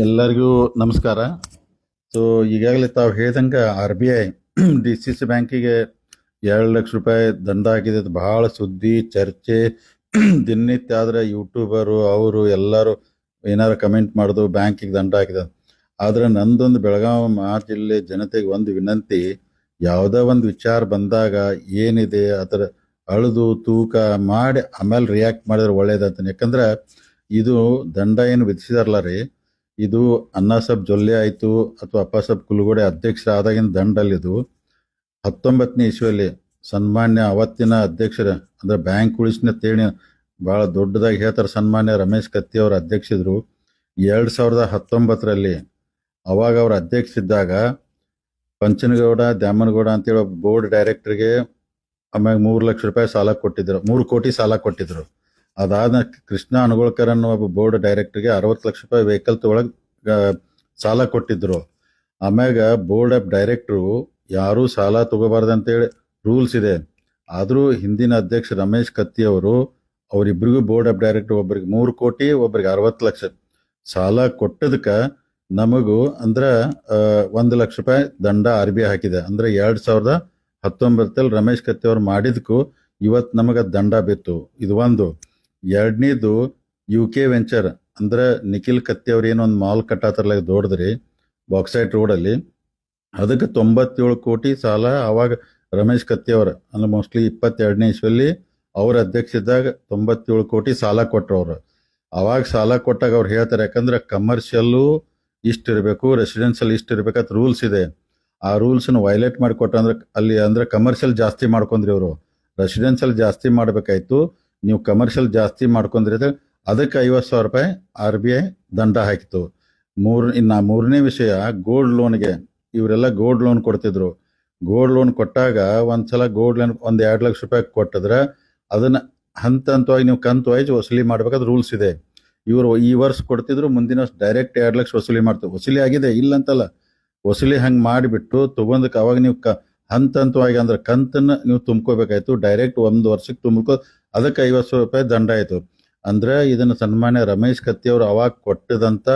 ಎಲ್ಲರಿಗೂ ನಮಸ್ಕಾರ. ಸೊ ಈಗಾಗಲೇ ತಾವು ಹೇಳ್ದಂಗೆ RBI DCC ಬ್ಯಾಂಕಿಗೆ 2 ಲಕ್ಷ ರೂಪಾಯಿ ದಂಡ ಹಾಕಿದೆ. ಅದು ಬಹಳ ಸುದ್ದಿ ಚರ್ಚೆ ದಿನನಿತ್ಯ. ಆದರೆ ಯೂಟ್ಯೂಬರು ಅವರು ಎಲ್ಲರೂ ಏನಾರು ಕಮೆಂಟ್ ಮಾಡೋದು ಬ್ಯಾಂಕಿಗೆ ದಂಡ ಹಾಕಿದೆ. ಆದರೆ ನಂದೊಂದು ಬೆಳಗಾವಿ ಜಿಲ್ಲೆ ಜನತೆಗೆ ಒಂದು ವಿನಂತಿ, ಯಾವುದೋ ಒಂದು ವಿಚಾರ ಬಂದಾಗ ಏನಿದೆ ಅದರ ಅಳೆದು ತೂಕ ಮಾಡಿ ಆಮೇಲೆ ರಿಯಾಕ್ಟ್ ಮಾಡಿದ್ರೆ ಒಳ್ಳೇದಂತಾನೆ. ಯಾಕಂದ್ರೆ ಇದು ದಂಡ ಏನು ವಿಧಿಸಿದಾರಲ್ಲ ರೀ, ಇದು ಅಣ್ಣಾಸಾಬ್ ಜೊಲ್ಲೆ ಆಯಿತು ಅಥವಾ ಅಪ್ಪಾಸಾಬ್ ಕುಲಗೋಡೆ ಅಧ್ಯಕ್ಷರಾದಾಗಿನ ದಂಡಲ್ಲಿದು 19ನೇ ಇಸ್ವಿಯಲ್ಲಿ ಸನ್ಮಾನ್ಯ ಅವತ್ತಿನ ಅಧ್ಯಕ್ಷರ ಅಂದ್ರೆ ಬ್ಯಾಂಕ್ ಉಳಿಸಿನ ತೇಳಿ ಭಾಳ ದೊಡ್ಡದಾಗಿ ಹೇಳ್ತಾರೆ, ಸನ್ಮಾನ್ಯ ರಮೇಶ್ ಕತ್ತಿ ಅವರ ಅಧ್ಯಕ್ಷರು 2019ರಲ್ಲಿ. ಅವಾಗ ಅವ್ರ ಅಧ್ಯಕ್ಷರಿದ್ದಾಗ ಪಂಚನಗೌಡ ದ್ಯಾಮನಗೌಡ ಅಂತೇಳಿ ಒಬ್ಬ ಬೋರ್ಡ್ ಡೈರೆಕ್ಟರ್ಗೆ ಆಮ್ಯಾಗ 3 ಲಕ್ಷ ರೂಪಾಯಿ ಸಾಲ ಕೊಟ್ಟಿದ್ರು, 3 ಕೋಟಿ ಸಾಲ ಕೊಟ್ಟಿದ್ರು. ಅದಾದ ಕೃಷ್ಣ ಅನಗೋಳ್ಕರ್ ಅನ್ನೋ ಒಬ್ಬ ಬೋರ್ಡ್ ಡೈರೆಕ್ಟರ್ಗೆ 60 ಲಕ್ಷ ರೂಪಾಯಿ ವೆಹಿಕಲ್ ತೊಗೊಳಕ್ ಸಾಲ ಕೊಟ್ಟಿದ್ರು. ಆಮ್ಯಾಗ ಬೋರ್ಡ್ ಆಫ್ ಡೈರೆಕ್ಟ್ರು ಯಾರೂ ಸಾಲ ತಗೋಬಾರ್ದಂತೇಳಿ ರೂಲ್ಸ್ ಇದೆ. ಆದರೂ ಹಿಂದಿನ ಅಧ್ಯಕ್ಷ ರಮೇಶ್ ಕತ್ತಿ ಅವರು ಅವರಿಬ್ಬರಿಗೂ ಬೋರ್ಡ್ ಆಫ್ ಡೈರೆಕ್ಟರ್ ಒಬ್ಬರಿಗೆ 3 ಕೋಟಿ ಒಬ್ಬರಿಗೆ 60 ಲಕ್ಷ ಸಾಲ ಕೊಟ್ಟದಕ್ಕೆ ನಮಗೂ ಅಂದ್ರೆ 1 ಲಕ್ಷ ರೂಪಾಯಿ ದಂಡ RBI ಹಾಕಿದೆ. ಅಂದ್ರೆ 2019ರಲ್ಲಿ ರಮೇಶ್ ಕತ್ತಿ ಅವ್ರು ಮಾಡಿದಕ್ಕೂ ಇವತ್ತು ನಮಗೆ ದಂಡ ಬಿತ್ತು. ಇದು ಒಂದು. ಎರಡನೇದು UK ವೆಂಚರ್ ಅಂದ್ರೆ ನಿಖಿಲ್ ಕತ್ತಿ ಅವ್ರು ಏನೋ ಒಂದು ಮಾಲ್ ಕಟ್ಟಾತಾರಲ್ಲ ದೊಡ್ಡದ್ರಿ ಬಾಕ್ಸೈಟ್ ರೋಡಲ್ಲಿ, ಅದಕ್ಕೆ 97 ಕೋಟಿ ಸಾಲ ಅವಾಗ ರಮೇಶ್ ಕತ್ತಿ ಅವ್ರ ಅಂದ್ರೆ ಮೋಸ್ಟ್ಲಿ 22ನೇ ಇಸ್ವಿಯಲ್ಲಿ ಅವ್ರ ಅಧ್ಯಕ್ಷ ಇದ್ದಾಗ 97 ಕೋಟಿ ಸಾಲ ಕೊಟ್ಟರು ಅವರು. ಅವಾಗ ಸಾಲ ಕೊಟ್ಟಾಗ ಅವ್ರು ಹೇಳ್ತಾರೆ, ಯಾಕಂದ್ರೆ ಕಮರ್ಷಿಯಲ್ಲು ಇಷ್ಟು ಇರಬೇಕು, ರೆಸಿಡೆನ್ಷಿಯಲ್ ಇಷ್ಟು ಇರ್ಬೇಕಂತ ರೂಲ್ಸ್ ಇದೆ. ಆ ರೂಲ್ಸ್ನ ವೈಲೇಟ್ ಮಾಡಿಕೊಟ್ಟ ಅಂದ್ರೆ ಅಲ್ಲಿ ಅಂದ್ರೆ ಕಮರ್ಷಿಯಲ್ ಜಾಸ್ತಿ ಮಾಡ್ಕೊಂಡ್ರಿ ಅವರು, ರೆಸಿಡೆನ್ಷಿಯಲ್ ಜಾಸ್ತಿ ಮಾಡ್ಬೇಕಾಯ್ತು, ನೀವು ಕಮರ್ಷಿಯಲ್ ಜಾಸ್ತಿ ಮಾಡ್ಕೊಂಡ್ರಿ, ಅದಕ್ಕೆ 50,000 ರೂಪಾಯಿ RBI ದಂಡ ಹಾಕಿತು. ಇನ್ನು ಮೂರನೇ ವಿಷಯ, ಗೋಲ್ಡ್ ಲೋನ್ಗೆ ಇವರೆಲ್ಲ ಗೋಲ್ಡ್ ಲೋನ್ ಕೊಡ್ತಿದ್ರು. ಗೋಲ್ಡ್ ಲೋನ್ ಕೊಟ್ಟಾಗ ಒಂದ್ಸಲ ಗೋಲ್ಡ್ ಲೋನ್ 2 ಲಕ್ಷ ರೂಪಾಯಿ ಕೊಟ್ಟಿದ್ರೆ ಅದನ್ನ ಹಂತವಾಗಿ ನೀವು ಕಂತು ವೈಸ್ ವಸೂಲಿ ಮಾಡ್ಬೇಕಾದ್ರೆ ರೂಲ್ಸ್ ಇದೆ. ಇವರು ಈ ವರ್ಷ ಕೊಡ್ತಿದ್ರು, ಮುಂದಿನ ವರ್ಷ ಡೈರೆಕ್ಟ್ 2 ಲಕ್ಷ ವಸೂಲಿ ಮಾಡ್ತಾರೆ. ವಸೂಲಿ ಆಗಿದೆ ಇಲ್ಲ ಅಂತಲ್ಲ, ವಸೂಲಿ ಹಂಗೆ ಮಾಡಿಬಿಟ್ಟು ತಗೊಂಡಕ್ಕೆ ಅವಾಗ ನೀವು ಹಂತವಾಗಿ ಅಂದ್ರೆ ಕಂತನ್ನ ನೀವು ತುಂಬ್ಕೋಬೇಕಾಯ್ತು. ಡೈರೆಕ್ಟ್ 1 ವರ್ಷಕ್ಕೆ ತುಂಬ್ಕೋ, ಅದಕ್ಕೆ 50,000 ರೂಪಾಯಿ ದಂಡ ಆಯಿತು. ಅಂದ್ರೆ ಇದನ್ನು ಸನ್ಮಾನ್ಯ ರಮೇಶ್ ಕತ್ತಿ ಅವರು ಅವಾಗ ಕೊಟ್ಟದಂತ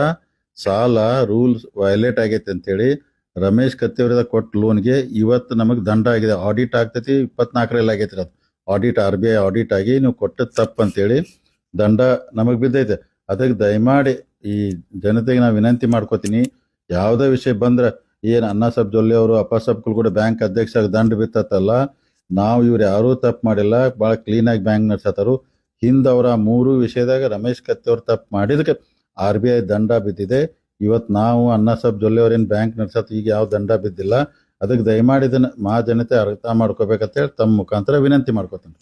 ಸಾಲ ರೂಲ್ಸ್ ವೈಲೇಟ್ ಆಗೈತೆ ಅಂತೇಳಿ ರಮೇಶ್ ಕತ್ತಿ ಅವರಿಂದ ಕೊಟ್ಟ ಲೋನ್ಗೆ ಇವತ್ತು ನಮಗೆ ದಂಡ ಆಗಿದೆ. ಆಡಿಟ್ ಆಗ್ತೈತಿ, 24ರಲ್ಲಿ ಆಗೈತಿ ಅದು ಆಡಿಟ್, RBI ಆಡಿಟ್ ಆಗಿ ನೀವು ಕೊಟ್ಟದ್ದು ತಪ್ಪು ಅಂತೇಳಿ ದಂಡ ನಮಗೆ ಬಿದ್ದೈತೆ. ಅದಕ್ಕೆ ದಯಮಾಡಿ ಈ ಜನತೆಗೆ ನಾವು ವಿನಂತಿ ಮಾಡ್ಕೋತೀನಿ, ಯಾವುದೇ ವಿಷಯ ಬಂದ್ರೆ ಏನು ಅಣ್ಣಾಸಾಬ್ ಜೊಲ್ಲೆ ಅವರು ಅಪ್ಪಾಸಾಬ್ ಕುಲಗೋಡೆ ಬ್ಯಾಂಕ್ ಅಧ್ಯಕ್ಷ ದಂಡ ಬಿತ್ತಲ್ಲ, ನಾವು ಇವ್ರು ಯಾರೂ ತಪ್ಪು ಮಾಡಿಲ್ಲ, ಭಾಳ ಕ್ಲೀನಾಗಿ ಬ್ಯಾಂಕ್ ನಡ್ಸತ್ತಾರು. ಹಿಂದವರ 3 ವಿಷಯದಾಗ ರಮೇಶ್ ಕತ್ತಿ ಅವ್ರು ತಪ್ಪು ಮಾಡಿದಕ್ಕೆ RBI ದಂಡ ಬಿದ್ದಿದೆ. ಇವತ್ತು ನಾವು ಅಣ್ಣಾಸಾಬ್ ಜೊಲ್ಲೆ ಅವ್ರೇನು ಬ್ಯಾಂಕ್ ನಡ್ಸತ್ತು, ಈಗ ಯಾವ ದಂಡ ಬಿದ್ದಿಲ್ಲ. ಅದಕ್ಕೆ ದಯಮಾಡಿ ಇದನ್ನು ಜನತೆ ಅರ್ಥ ಮಾಡ್ಕೋಬೇಕಂತೇಳಿ ತಮ್ಮ ಮುಖಾಂತರ ವಿನಂತಿ ಮಾಡ್ಕೋತೀನಿ.